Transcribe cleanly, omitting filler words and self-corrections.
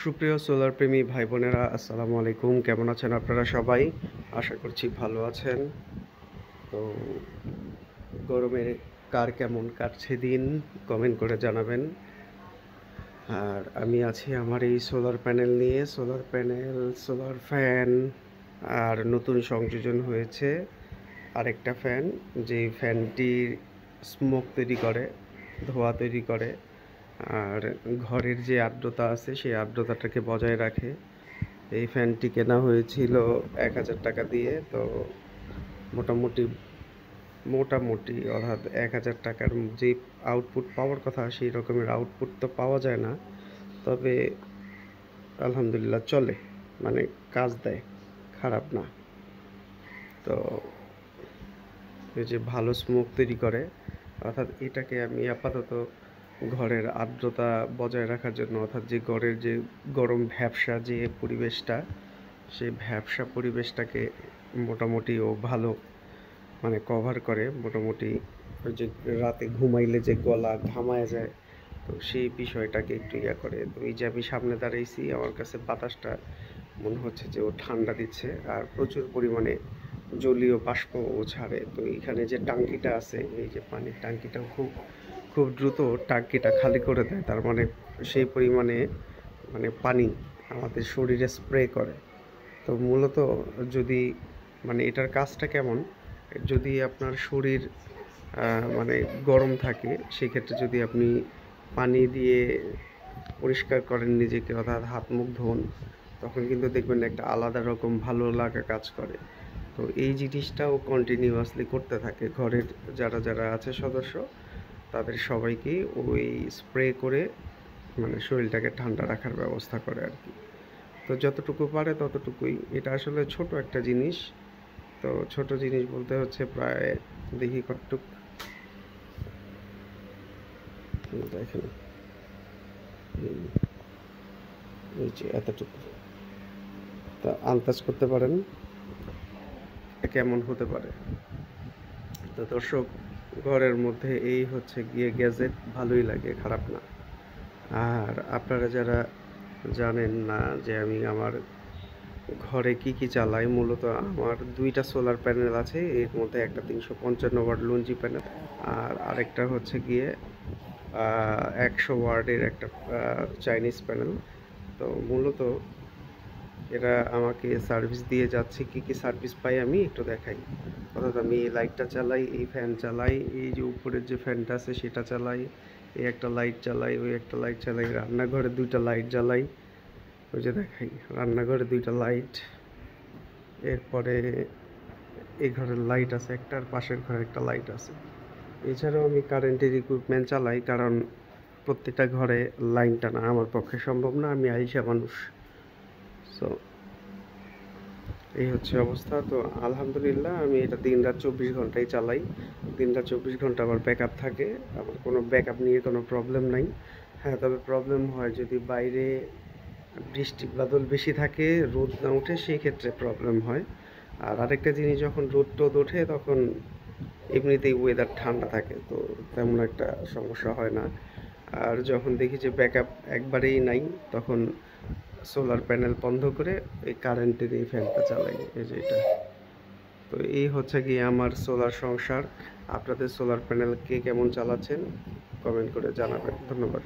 সুপ্রিয় সোলার প্রেমী ভাই বোনেরা, আসসালামু আলাইকুম। কেমন আছেন আপনারা সবাই? আশা করছি ভালো আছেন। তো গরমে কার কেমন কাটছে দিন কমেন্ট করে জানাবেন। আর আমি আছি আমার এই সোলার প্যানেল নিয়ে। সোলার প্যানেল, সোলার ফ্যান, আর নতুন সংযোজন হয়েছে আরেকটা ফ্যান, যেই ফ্যানটি স্মোক তৈরি করে, ধোঁয়া তৈরি করে, আর ঘরের যে আর্দ্রতা আছে সেই আর্দ্রতাটাকে বজায় রাখে। এই ফ্যানটি কেনা হয়েছিল 1000 টাকা দিয়ে। তো মোটামুটি মোটামুটি অর্থাৎ 1000 টাকার যে আউটপুট পাওয়ার কথা সেই রকমের আউটপুট তো পাওয়া যায় না, তবে আলহামদুলিল্লাহ চলে, মানে কাজ দেয়, খারাপ না। তো এই যে ভালো স্মোক তৈরি করে, অর্থাৎ এটাকে আমি আপাতত ঘরের আর্দ্রতা বজায় রাখার জন্য, অর্থাৎ যে ঘরের যে গরম ভ্যাপসা যে পরিবেশটা, সেই ভ্যাপসা পরিবেশটাকে মোটামুটি ও ভালো মানে কভার করে। মোটামুটি ওই যে রাতে ঘুমাইলে যে গলা ঘামায় যায়, তো সেই বিষয়টাকে একটু ইয়া করে। তো এই যে আমি সামনে দাঁড়াইছি, আমার কাছে বাতাসটা মনে হচ্ছে যে ও ঠান্ডা দিচ্ছে, আর প্রচুর পরিমাণে জলীয় বাষ্পও ছাড়ে। তো এখানে যে টাঙ্কিটা আছে, এই যে পানির টাঙ্কিটাও খুব খুব দ্রুত টাঙ্কিটা খালি করে দেয়। তার মানে সেই পরিমাণে মানে পানি আমাদের শরীরে স্প্রে করে। তো মূলত যদি মানে এটার কাজটা কেমন, যদি আপনার শরীর মানে গরম থাকে, সেক্ষেত্রে যদি আপনি পানি দিয়ে পরিষ্কার করেন নিজেকে, অর্থাৎ হাত মুখ ধোন, তখন কিন্তু দেখবেন একটা আলাদা রকম ভালো লাগা কাজ করে। তো এই জিনিসটাও কন্টিনিউয়াসলি করতে থাকে ঘরের যারা যারা আছে সদস্য, তাদের সবাইকেই ওই স্প্রে করে মানে শরীরটাকে ঠান্ডা রাখার ব্যবস্থা করে আর কি। তো যতটুকু পারে ততটুকুই। এটা আসলে ছোট একটা জিনিস। তো ছোট জিনিস বলতে হচ্ছে প্রায়, দেখি কতটুক, দেখেন এই যে এতটুকু, তা আন্দাজ করতে পারেন কেমন হতে পারে। তো দর্শক, ঘরের মধ্যে এই হচ্ছে গিয়ে গ্যাজেট, ভালোই লাগে, খারাপ না। আর আপনারা যারা জানেন না যে আমি আমার ঘরে কি কি চালাই, মূলত আমার 2টা সোলার প্যানেল আছে। এর মধ্যে একটা 355 ওয়াট লঞ্জি প্যানেল, আর আরেকটা হচ্ছে গিয়ে 100 ওয়াটের একটা চাইনিজ প্যানেল। তো মূলত এরা আমাকে সার্ভিস দিয়ে যাচ্ছে। কি কি সার্ভিস পাই আমি একটু দেখাই। অর্থাৎ আমি এই লাইটটা চালাই, এই ফ্যান চালাই, এই যে উপরের যে ফ্যানটা আছে সেটা চালাই, এই একটা লাইট চালাই, ওই একটা লাইট চালাই, রান্নাঘরে 2টা লাইট জ্বালাই, ওই যে দেখাই রান্নাঘরে 2টা লাইট, এরপরে এই ঘরের লাইট আছে একটা, আর পাশের ঘরে একটা লাইট আছে। এছাড়াও আমি কারেন্টের ইকুইপমেন্ট চালাই, কারণ প্রত্যেকটা ঘরে লাইন টানা আমার পক্ষে সম্ভব না, আমি আইসা মানুষ। সো এই হচ্ছে অবস্থা। তো আলহামদুলিল্লাহ আমি এটা দিনরাত 24 ঘন্টাই চালাই। দিনরাত 24 ঘন্টা আমার ব্যাকআপ থাকে, আমার কোনো ব্যাকআপ নিয়ে কোনো প্রবলেম নাই। হ্যাঁ, তবে প্রবলেম হয় যদি বাইরে বৃষ্টি বাদল বেশি থাকে, রোদ না ওঠে, সেই ক্ষেত্রে প্রবলেম হয়। আর আরেকটা জিনিস, যখন রোদ টোদ ওঠে তখন এমনিতেই ওয়েদার ঠান্ডা থাকে, তো তেমন একটা সমস্যা হয় না। আর যখন দেখি যে ব্যাকআপ একবারেই নাই, তখন সোলার প্যানেল বন্ধ করে এই কারেন্টের এই ফ্যানটা চালাই, এই যে এটা। তো এই হচ্ছে গিয়ে আমার সোলার সংসার। আপনাদের সোলার প্যানেল কে কেমন চালাচ্ছেন কমেন্ট করে জানাবেন। ধন্যবাদ।